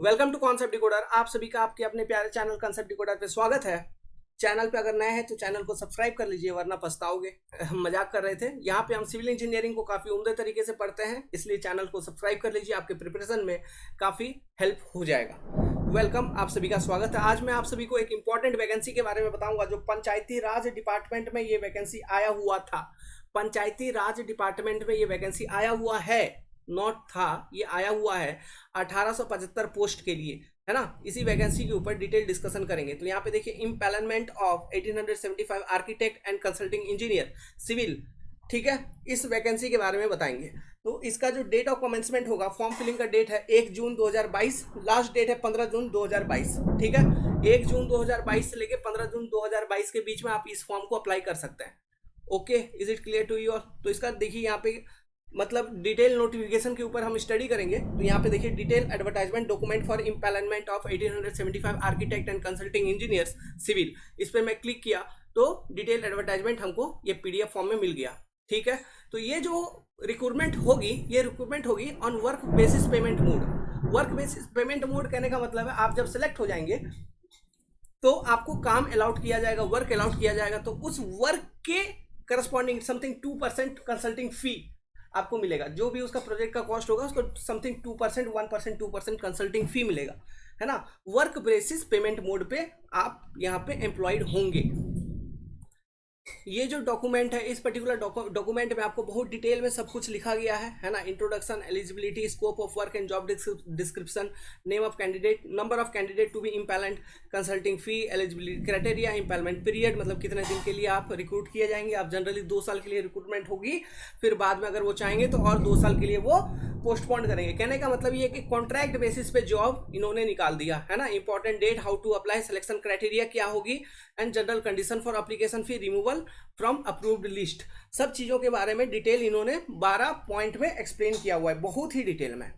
Welcome to concept decoder. आप सभी का आपके अपने प्यारे चैनल कॉन्सेप्ट डिकोडर पे स्वागत है। चैनल पे अगर नए हैं तो चैनल को सब्सक्राइब कर लीजिए वरना पछताओगे। मजाक कर रहे थे। यहाँ पे हम सिविल इंजीनियरिंग को काफ़ी उम्दे तरीके से पढ़ते हैं, इसलिए चैनल को सब्सक्राइब कर लीजिए, आपके प्रिपरेशन में काफ़ी हेल्प हो जाएगा। वेलकम, आप सभी का स्वागत है। आज मैं आप सभी को एक इंपॉर्टेंट वैकेंसी के बारे में बताऊंगा जो पंचायती राज डिपार्टमेंट में ये वैकेंसी आया हुआ था। पंचायती राज डिपार्टमेंट में ये वैकेंसी आया हुआ है, नॉट था, ये आया हुआ है 1875 पोस्ट के लिए, है ना। इसी वैकेंसी के ऊपर डिटेल डिस्कशन करेंगे। तो यहाँ पे देखिए, empanelment of 1875 architect and consulting engineer civil, ठीक है, इस वैकेंसी के बारे में बताएंगे। तो इसका जो डेट ऑफ कमेंसमेंट होगा, फॉर्म फिलिंग का डेट है 1 जून 2022, लास्ट डेट है 15 जून 2022, ठीक है। 1 जून 2022 से लेके 15 जून 2022 के बीच में आप इस फॉर्म को अप्लाई कर सकते हैं। Okay, is it clear to you all? तो इसका देखिए यहाँ पे मतलब डिटेल नोटिफिकेशन के ऊपर हम स्टडी करेंगे। तो यहाँ पे देखिए, detail advertisement document for empanelment of 1875 architect and consulting engineers civil, इस पर मैं क्लिक किया तो डिटेल एडवर्टाइजमेंट हमको ये पीडीएफ फॉर्म में मिल गया, ठीक है। तो ये जो रिक्रूटमेंट होगी, ये रिक्रूटमेंट होगी on work basis payment mode. Work basis payment mode कहने का मतलब है, आप जब सेलेक्ट हो जाएंगे तो आपको काम अलाउट किया जाएगा, वर्क अलाउट किया जाएगा, तो उस वर्क के करस्पॉन्डिंग समथिंग 2% कंसल्टिंग फी आपको मिलेगा। जो भी उसका प्रोजेक्ट का कॉस्ट होगा उसको समथिंग 2%, 1%, 2% कंसल्टिंग फी मिलेगा, है ना। वर्क बेसिस पेमेंट मोड पे आप यहाँ पे एम्प्लॉयड होंगे। ये जो डॉक्यूमेंट है, इस पर्टिकुलर डॉक्यूमेंट में आपको बहुत डिटेल में सब कुछ लिखा गया है ना। Introduction, eligibility, scope of work and job description, name of candidate, number of candidate to be इम्पैलेंट, consulting fee, eligibility criteria, इम्पैलमेंट period, मतलब कितने दिन के लिए आप रिक्रूट किए जाएंगे। आप जनरली 2 साल के लिए रिक्रूटमेंट होगी, फिर बाद में अगर वो चाहेंगे तो और 2 साल के लिए वो पोस्टपोन करेंगे। कहने का मतलब ये कि कॉन्ट्रैक्ट बेसिस पे जॉब इन्होंने निकाल दिया, है ना। Important date, how to apply, selection criteria क्या होगी, and general condition for application fee, removal from approved list, सब चीज़ों के बारे में डिटेल इन्होंने 12 पॉइंट में एक्सप्लेन किया हुआ है, बहुत ही डिटेल में।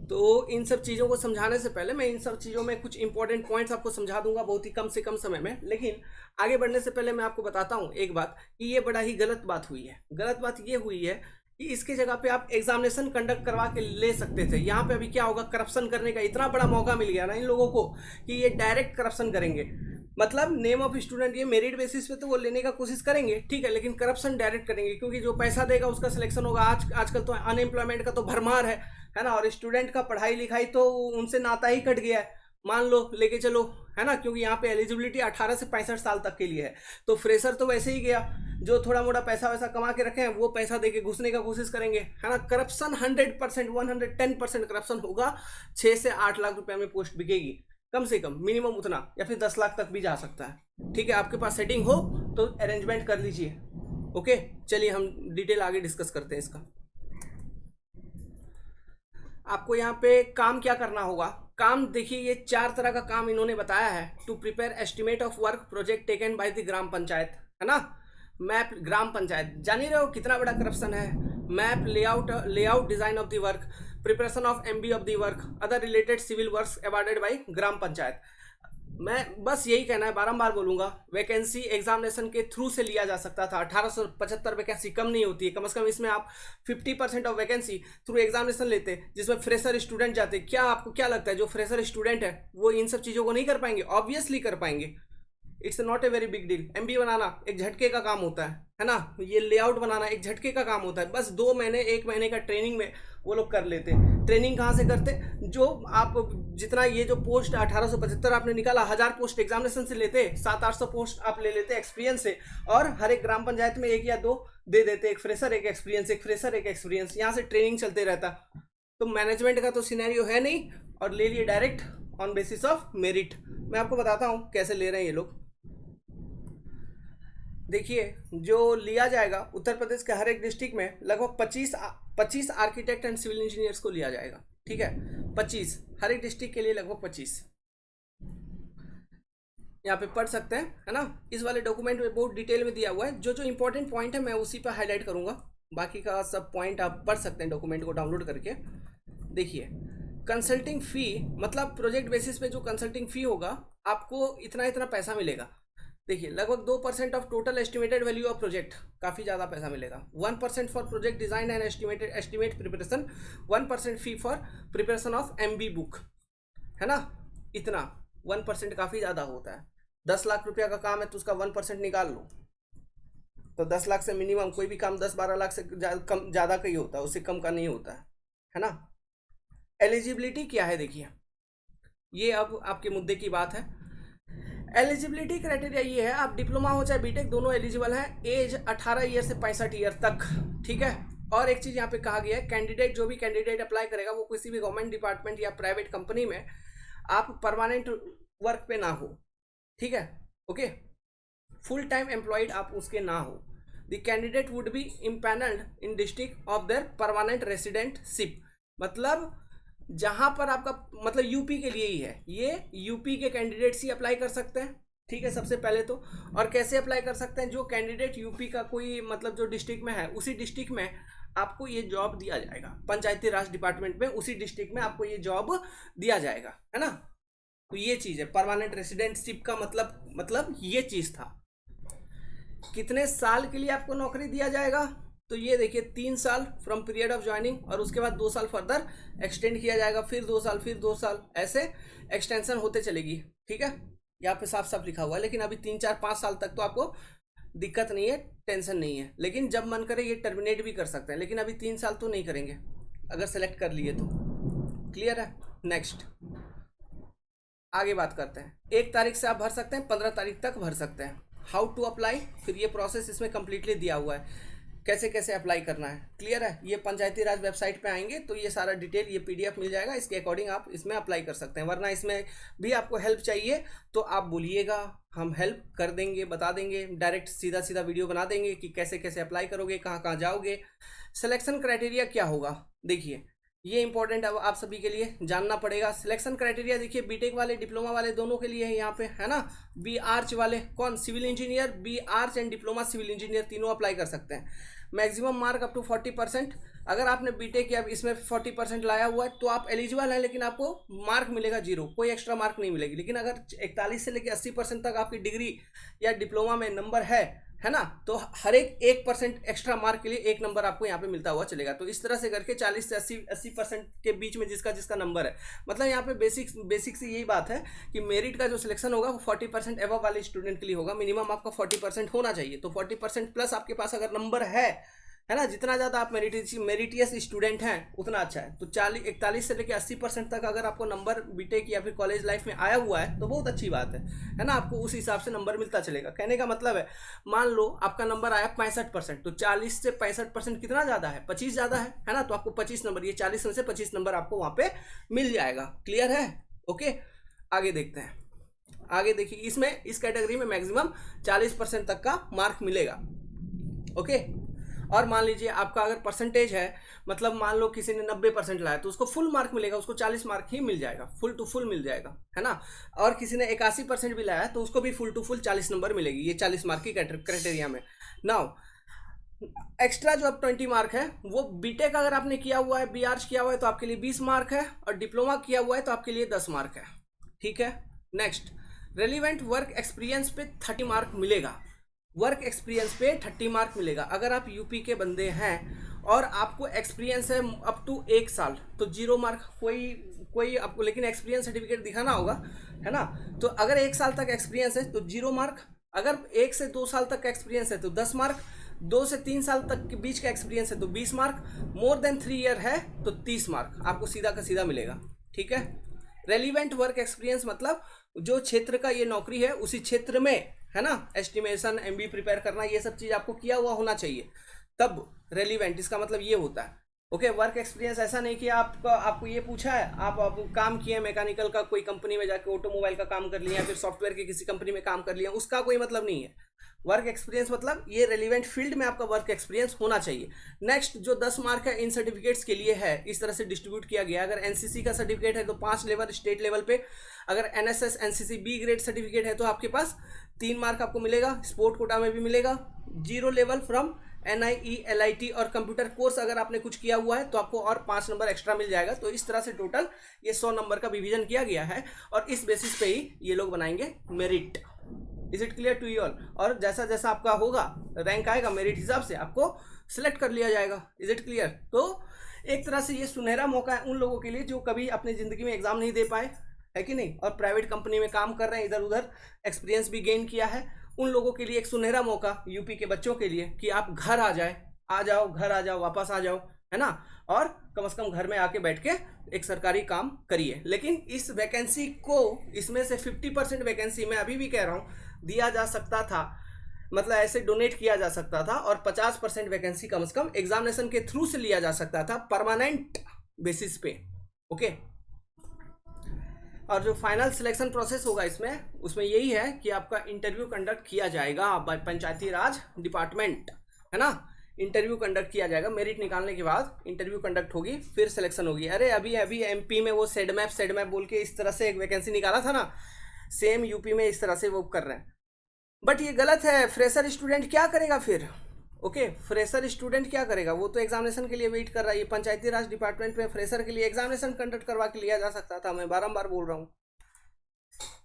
तो इन सब चीज़ों को समझाने से पहले मैं इन सब चीज़ों में कुछ इंपॉर्टेंट पॉइंट्स आपको समझा दूंगा बहुत ही कम से कम समय में। लेकिन आगे बढ़ने से पहले मैं आपको बताता हूँ एक बात कि ये बड़ा ही गलत बात हुई है। गलत बात ये हुई है कि इसके जगह पे आप एग्जामिनेशन कंडक्ट करवा के ले सकते थे। यहाँ पे अभी क्या होगा, करप्शन करने का इतना बड़ा मौका मिल गया ना इन लोगों को कि ये डायरेक्ट करप्शन करेंगे। मतलब नेम ऑफ स्टूडेंट, ये मेरिट बेसिस पे तो वो लेने का कोशिश करेंगे, ठीक है, लेकिन करप्शन डायरेक्ट करेंगे, क्योंकि जो पैसा देगा उसका सिलेक्शन होगा। आजकल तो अनएम्प्लॉयमेंट का तो भरमार है ना। और स्टूडेंट का पढ़ाई लिखाई तो उनसे नाता ही कट गया है, मान लो, लेके चलो, है ना। क्योंकि यहाँ पे एलिजिबिलिटी 18 से 65 साल तक के लिए है। तो फ्रेशर तो वैसे ही गया, जो थोड़ा मोड़ा पैसा वैसा कमा के रखे हैं वो पैसा दे के घुसने का कोशिश करेंगे, है ना। करप्शन 100%, 110% करप्शन होगा। 6 से 8 लाख रुपए में पोस्ट बिकेगी, कम से कम, मिनिमम उतना, या फिर 10 लाख तक भी जा सकता है, ठीक है। आपके पास सेटिंग हो तो अरेंजमेंट कर लीजिए। ओके, चलिए हम डिटेल आगे डिस्कस करते हैं इसका। आपको यहाँ पे काम क्या करना होगा। काम देखिए, ये 4 तरह का काम इन्होंने बताया है। To prepare estimate of work project taken by the gram panchayat, है ना। मैप, ग्राम पंचायत जान ही रहे हो कितना बड़ा करप्शन है। Map, layout design of the work, preparation of MB of the work, other related civil works awarded bye ग्राम पंचायत। मैं बस यही कहना है, बारंबार बोलूंगा, वैकेंसी एग्जामिनेशन के थ्रू से लिया जा सकता था। 1875 वैकेंसी कम नहीं होती है, कम से कम इसमें आप 50% ऑफ वैकेंसी थ्रू एग्जामिनेशन लेते, जिसमें फ्रेशर स्टूडेंट जाते। क्या आपको क्या लगता है जो फ्रेशर स्टूडेंट है वो इन सब चीज़ों को नहीं कर पाएंगे? ऑब्वियसली कर पाएंगे। It's not a very big deal. MB बनाना एक झटके का काम होता है ना। ये लेआउट बनाना एक झटके का काम होता है। बस 2 महीने 1 महीने का ट्रेनिंग में वो लोग कर लेते। ट्रेनिंग कहाँ से करते? जो आप जितना ये जो पोस्ट 1875 आपने निकाला, 1000 पोस्ट एग्जामिनेशन से लेते, 700-800 पोस्ट आप ले लेते एक्सपीरियंस से, और हर एक ग्राम पंचायत में 1 या 2 दे देते, एक फ्रेशर एक एक्सपीरियंस, एक फ्रेशर एक एक्सपीरियंस। यहाँ से ट्रेनिंग चलते रहता। तो मैनेजमेंट का तो सिनेरियो है नहीं, और ले लिए direct on basis of merit. मैं आपको बताता हूँ कैसे ले रहे हैं ये लोग। देखिए, जो लिया जाएगा उत्तर प्रदेश के हर एक डिस्ट्रिक्ट में लगभग 25 आर्किटेक्ट एंड सिविल इंजीनियर्स को लिया जाएगा, ठीक है। 25 हर एक डिस्ट्रिक्ट के लिए, लगभग 25 यहाँ पे पढ़ सकते हैं, है ना। इस वाले डॉक्यूमेंट में बहुत डिटेल में दिया हुआ है। जो जो इंपॉर्टेंट पॉइंट है मैं उसी पर हाईलाइट करूंगा, बाकी का सब पॉइंट आप पढ़ सकते हैं डॉक्यूमेंट को डाउनलोड करके। देखिए, कंसल्टिंग फी मतलब प्रोजेक्ट बेसिस पे जो कंसल्टिंग फी होगा, आपको इतना इतना पैसा मिलेगा। देखिए लगभग 2% of total estimated value of project, काफ़ी ज़्यादा पैसा मिलेगा। 1% for project design and estimate preparation, 1% fee for preparation of MB book, है ना। इतना 1% काफ़ी ज़्यादा होता है। 10 लाख रुपया का काम है तो उसका 1% निकाल लो, तो 10 लाख से मिनिमम कोई भी काम 10-12 लाख से कम ज़्यादा का ही होता है, उससे कम का नहीं होता है ना। एलिजिबिलिटी क्या है देखिए, ये अब आपके मुद्दे की बात है। एलिजिबिलिटी क्राइटेरिया ये है, आप डिप्लोमा हो चाहे बीटेक दोनों एलिजिबल हैं, एज 18 ईयर से 65 ईयर तक, ठीक है। और एक चीज़ यहाँ पे कहा गया है, कैंडिडेट जो भी कैंडिडेट अप्लाई करेगा वो किसी भी गवर्नमेंट डिपार्टमेंट या प्राइवेट कंपनी में आप परमानेंट वर्क पे ना हो, ठीक है, ओके। फुल टाइम एम्प्लॉयड आप उसके ना हो। The candidate would be empanelled in district of their permanent रेसिडेंटशिप, मतलब जहां पर आपका मतलब यूपी के लिए ही है, ये यूपी के कैंडिडेट्स ही अप्लाई कर सकते हैं, ठीक है, सबसे पहले तो। और कैसे अप्लाई कर सकते हैं, जो कैंडिडेट यूपी का कोई मतलब जो डिस्ट्रिक्ट में है उसी डिस्ट्रिक्ट में आपको ये जॉब दिया जाएगा, पंचायती राज डिपार्टमेंट में उसी डिस्ट्रिक्ट में आपको ये जॉब दिया जाएगा, है ना। तो ये चीज़ है परमानेंट रेसिडेंटशिप का मतलब ये चीज़ था। कितने साल के लिए आपको नौकरी दिया जाएगा, तो ये देखिए 3 साल फ्रॉम पीरियड ऑफ ज्वाइनिंग, और उसके बाद 2 साल फर्दर एक्सटेंड किया जाएगा, फिर 2 साल, फिर 2 साल, ऐसे एक्सटेंशन होते चलेगी, ठीक है। यहाँ पे साफ साफ लिखा हुआ है, लेकिन अभी 3, 4, 5 साल तक तो आपको दिक्कत नहीं है, टेंशन नहीं है, लेकिन जब मन करे ये टर्मिनेट भी कर सकते हैं, लेकिन अभी 3 साल तो नहीं करेंगे अगर सेलेक्ट कर लिए तो। क्लियर है। नेक्स्ट आगे बात करते हैं। 1 तारीख से आप भर सकते हैं, 15 तारीख तक भर सकते हैं। हाउ टू अप्लाई, फिर ये प्रोसेस इसमें कंप्लीटली दिया हुआ है, कैसे कैसे अप्लाई करना है, क्लियर है। ये पंचायती राज वेबसाइट पे आएंगे तो ये सारा डिटेल, ये PDF मिल जाएगा, इसके अकॉर्डिंग आप इसमें अप्लाई कर सकते हैं। वरना इसमें भी आपको हेल्प चाहिए तो आप बोलिएगा, हम हेल्प कर देंगे, बता देंगे, डायरेक्ट सीधा सीधा वीडियो बना देंगे कि कैसे कैसे अप्लाई करोगे, कहाँ कहाँ जाओगे। सिलेक्शन क्राइटेरिया क्या होगा, देखिए ये इंपॉर्टेंट अब आप सभी के लिए जानना पड़ेगा। सिलेक्शन क्राइटेरिया देखिए बीटेक वाले, डिप्लोमा वाले दोनों के लिए है यहाँ पे, है ना। बी आर्च वाले कौन, civil engineer, B Arch and diploma civil engineer तीनों अप्लाई कर सकते हैं। Maximum mark up to 40%। अगर आपने बीटेक या इसमें 40% लाया हुआ है तो आप एलिजिबल हैं, लेकिन आपको मार्क मिलेगा 0, कोई एक्स्ट्रा मार्क नहीं मिलेगी। लेकिन अगर 41 से लेकर 80% तक आपकी डिग्री या डिप्लोमा में नंबर है ना, तो हर एक 1% एक्स्ट्रा मार्क के लिए 1 नंबर आपको यहाँ पे मिलता हुआ चलेगा। तो इस तरह से करके 40 से 80% के बीच में जिसका जिसका नंबर है, मतलब यहाँ पे बेसिक सी यही बात है कि मेरिट का जो सिलेक्शन होगा वो 40% एबव वाले स्टूडेंट के लिए होगा। मिनिमम आपका 40% होना चाहिए, तो 40% प्लस आपके पास अगर नंबर है ना, जितना ज़्यादा आप मेरिटियस स्टूडेंट हैं उतना अच्छा है। तो 41 से लेकर 80% तक अगर आपको नंबर बीटेक या फिर कॉलेज लाइफ में आया हुआ है तो बहुत अच्छी बात है ना। आपको उस हिसाब से नंबर मिलता चलेगा। कहने का मतलब है, मान लो आपका नंबर आया 65%, तो 40 से 65% कितना ज़्यादा है, 25 ज़्यादा है ना। तो आपको 25 नंबर, ये 40 में से 25 नंबर आपको वहाँ पे मिल जाएगा। क्लियर है, ओके। आगे देखते हैं। आगे देखिए, इसमें इस कैटेगरी में मैक्सिमम 40% तक का मार्क मिलेगा, ओके। और मान लीजिए आपका अगर परसेंटेज है, मतलब मान लो किसी ने 90% लाया तो उसको फुल मार्क मिलेगा, उसको 40 मार्क ही मिल जाएगा, फुल टू फुल मिल जाएगा, है ना। और किसी ने 81% भी लाया तो उसको भी फुल टू फुल 40 नंबर मिलेगी, ये 40 मार्क की क्राइटेरिया में। नाउ एक्स्ट्रा जो अब 20 मार्क है वो बीटेक अगर आपने किया हुआ है, बी आर्च किया हुआ है तो आपके लिए 20 मार्क है, और डिप्लोमा किया हुआ है तो आपके लिए 10 मार्क है, ठीक है। नेक्स्ट, रेलिवेंट वर्क एक्सपीरियंस पे 30 मार्क मिलेगा। वर्क एक्सपीरियंस पे 30 मार्क मिलेगा। अगर आप यूपी के बंदे हैं और आपको एक्सपीरियंस है अप टू 1 साल तो 0 मार्क, कोई आपको लेकिन एक्सपीरियंस सर्टिफिकेट दिखाना होगा, है ना। तो अगर 1 साल तक एक्सपीरियंस है तो 0 मार्क, अगर 1 से 2 साल तक का एक्सपीरियंस है तो 10 मार्क, 2 से 3 साल तक के बीच का एक्सपीरियंस है तो 20 मार्क, मोर देन 3 ईयर है तो 30 मार्क आपको सीधा का सीधा मिलेगा, ठीक है। रेलिवेंट वर्क एक्सपीरियंस मतलब जो क्षेत्र का ये नौकरी है उसी क्षेत्र में, है ना, एस्टिमेशन, MB प्रिपेयर करना, ये सब चीज़ आपको किया हुआ होना चाहिए, तब रेलिवेंट, इसका मतलब ये होता है, ओके। वर्क एक्सपीरियंस ऐसा नहीं कि आपको ये पूछा है, आप काम किए मैकेनिकल का, कोई कंपनी में जाके ऑटोमोबाइल का काम कर लिया, फिर सॉफ्टवेयर की किसी कंपनी में काम कर लिया, उसका कोई मतलब नहीं है। वर्क एक्सपीरियंस मतलब ये रेलिवेंट फील्ड में आपका वर्क एक्सपीरियंस होना चाहिए। नेक्स्ट, जो 10 मार्क है इन सर्टिफिकेट्स के लिए है, इस तरह से डिस्ट्रीब्यूट किया गया। अगर NCC का सर्टिफिकेट है तो 5 लेवल स्टेट लेवल पे, अगर NSS NCC B grade certificate है तो आपके पास 3 मार्क आपको मिलेगा, स्पोर्ट कोटा में भी मिलेगा। 0 लेवल फ्रॉम NIE LIT और कंप्यूटर कोर्स अगर आपने कुछ किया हुआ है तो आपको और 5 नंबर एक्स्ट्रा मिल जाएगा। तो इस तरह से टोटल ये 100 नंबर का डिवीजन किया गया है, और इस बेसिस पे ही ये लोग बनाएंगे merit, is it clear to you all? और जैसा जैसा आपका होगा रैंक आएगा मेरिट हिसाब से आपको सिलेक्ट कर लिया जाएगा। Is it clear? तो एक तरह से ये सुनहरा मौका है उन लोगों के लिए जो कभी अपनी ज़िंदगी में एग्ज़ाम नहीं दे पाए, है कि नहीं, और प्राइवेट कंपनी में काम कर रहे हैं, इधर उधर एक्सपीरियंस भी गेन किया है, उन लोगों के लिए एक सुनहरा मौका यूपी के बच्चों के लिए कि आप घर आ जाओ, घर आ जाओ, वापस आ जाओ, है ना, और कम से कम घर में आके बैठ के एक सरकारी काम करिए। लेकिन इस वैकेंसी को, इसमें से 50% वैकेंसी मैं अभी भी कह रहा हूँ दिया जा सकता था, मतलब ऐसे डोनेट किया जा सकता था, और 50% वैकेंसी कम से कम एग्जामिनेशन के थ्रू से लिया जा सकता था परमानेंट बेसिस पे। ओके, और जो फाइनल सिलेक्शन प्रोसेस होगा इसमें, उसमें यही है कि आपका इंटरव्यू कंडक्ट किया जाएगा बाय पंचायती राज डिपार्टमेंट, है ना, इंटरव्यू कंडक्ट किया जाएगा। मेरिट निकालने के बाद इंटरव्यू कंडक्ट होगी, फिर सिलेक्शन होगी। अरे अभी एमपी में वो सेडमैप बोल के इस तरह से एक वैकेंसी निकाला था ना, सेम यूपी में इस तरह से वो कर रहे हैं, बट ये गलत है। फ्रेशर स्टूडेंट क्या करेगा फिर? ओके, फ्रेशर स्टूडेंट क्या करेगा? वो तो एग्जामिनेशन के लिए वेट कर रहा है। ये पंचायती राज डिपार्टमेंट में फ्रेशर के लिए एग्जामिनेशन कंडक्ट करवा के लिया जा सकता था। मैं बारंबार बोल रहा हूँ,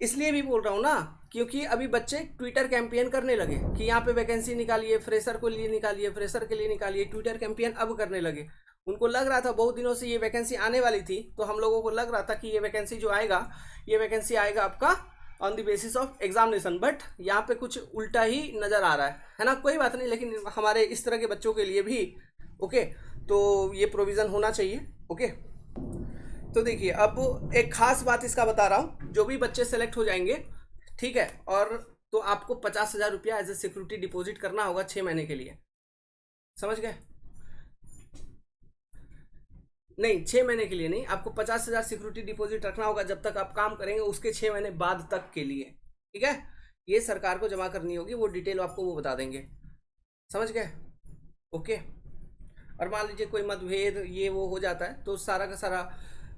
इसलिए भी बोल रहा हूँ ना, क्योंकि अभी बच्चे ट्विटर कैंपेन करने लगे कि यहाँ पे वैकेंसी निकालिए, फ्रेशर को लिए निकालिए, फ्रेशर के लिए निकालिए। ट्विटर कैंपेन अब करने लगे। उनको लग रहा था बहुत दिनों से ये वैकेंसी आने वाली थी, तो हम लोगों को लग रहा था कि ये वैकेंसी जो आएगा, ये वैकेंसी आएगा आपका on the basis of examination, but यहाँ पे कुछ उल्टा ही नज़र आ रहा है ना। कोई बात नहीं, लेकिन हमारे इस तरह के बच्चों के लिए भी ओके, तो ये प्रोविज़न होना चाहिए। ओके, तो देखिए अब एक खास बात इसका बता रहा हूँ, जो भी बच्चे सेलेक्ट हो जाएंगे, ठीक है, और तो आपको 50,000 रुपया एज ए सिक्योरिटी डिपॉजिट करना होगा 6 महीने के लिए। समझ गए? नहीं, 6 महीने के लिए नहीं, आपको 50,000 सिक्योरिटी डिपॉजिट रखना होगा जब तक आप काम करेंगे, उसके 6 महीने बाद तक के लिए। ठीक है, ये सरकार को जमा करनी होगी, वो डिटेल आपको वो बता देंगे। समझ गए? ओके, और मान लीजिए कोई मतभेद ये वो हो जाता है, तो सारा का सारा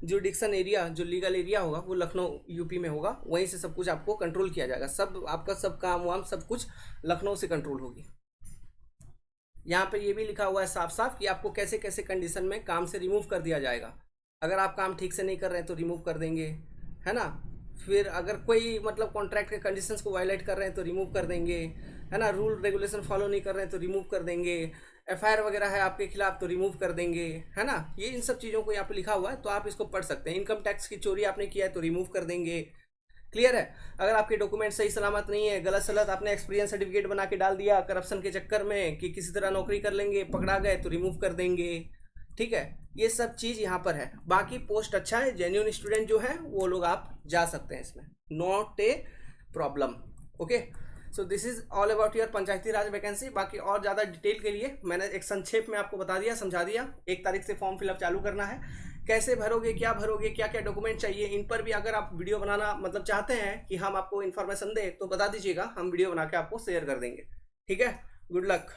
जुडिक्शन एरिया, जो लीगल एरिया होगा, वो लखनऊ यूपी में होगा, वहीं से सब कुछ आपको कंट्रोल किया जाएगा। सब आपका सब काम वाम सब कुछ लखनऊ से कंट्रोल होगी। यहाँ पे ये भी लिखा हुआ है साफ साफ कि आपको कैसे कैसे कंडीशन में काम से रिमूव कर दिया जाएगा। अगर आप काम ठीक से नहीं कर रहे हैं तो रिमूव कर देंगे, है ना। फिर अगर कोई मतलब कॉन्ट्रैक्ट के कंडीशंस को वायलेट कर रहे हैं तो रिमूव कर देंगे, है ना। रूल रेगुलेशन फॉलो नहीं कर रहे हैं तो रिमूव कर देंगे। एफआईआर वगैरह है आपके खिलाफ तो रिमूव कर देंगे, है ना। ये इन सब चीज़ों को यहाँ पे लिखा हुआ है, तो आप इसको पढ़ सकते हैं। इनकम टैक्स की चोरी आपने किया है तो रिमूव कर देंगे। क्लियर है? अगर आपके डॉक्यूमेंट सही सलामत नहीं है, गलत सलत आपने एक्सपीरियंस सर्टिफिकेट बना के डाल दिया करप्शन के चक्कर में कि किसी तरह नौकरी कर लेंगे, पकड़ा गए तो रिमूव कर देंगे। ठीक है, ये सब चीज़ यहाँ पर है। बाकी पोस्ट अच्छा है, जेन्युइन स्टूडेंट जो है वो लोग आप जा सकते हैं इसमें, not a problem. Okay, so this is all about your Panchayati Raj vacancy. बाकी और ज़्यादा डिटेल के लिए मैंने एक संक्षेप में आपको बता दिया, समझा दिया। 1 तारीख से फॉर्म फिलअप चालू करना है। कैसे भरोगे, क्या भरोगे, क्या क्या डॉक्यूमेंट चाहिए, इन पर भी अगर आप वीडियो बनाना मतलब चाहते हैं कि हम आपको इन्फॉर्मेशन दें तो बता दीजिएगा, हम वीडियो बना के आपको शेयर कर देंगे। ठीक है, गुड लक।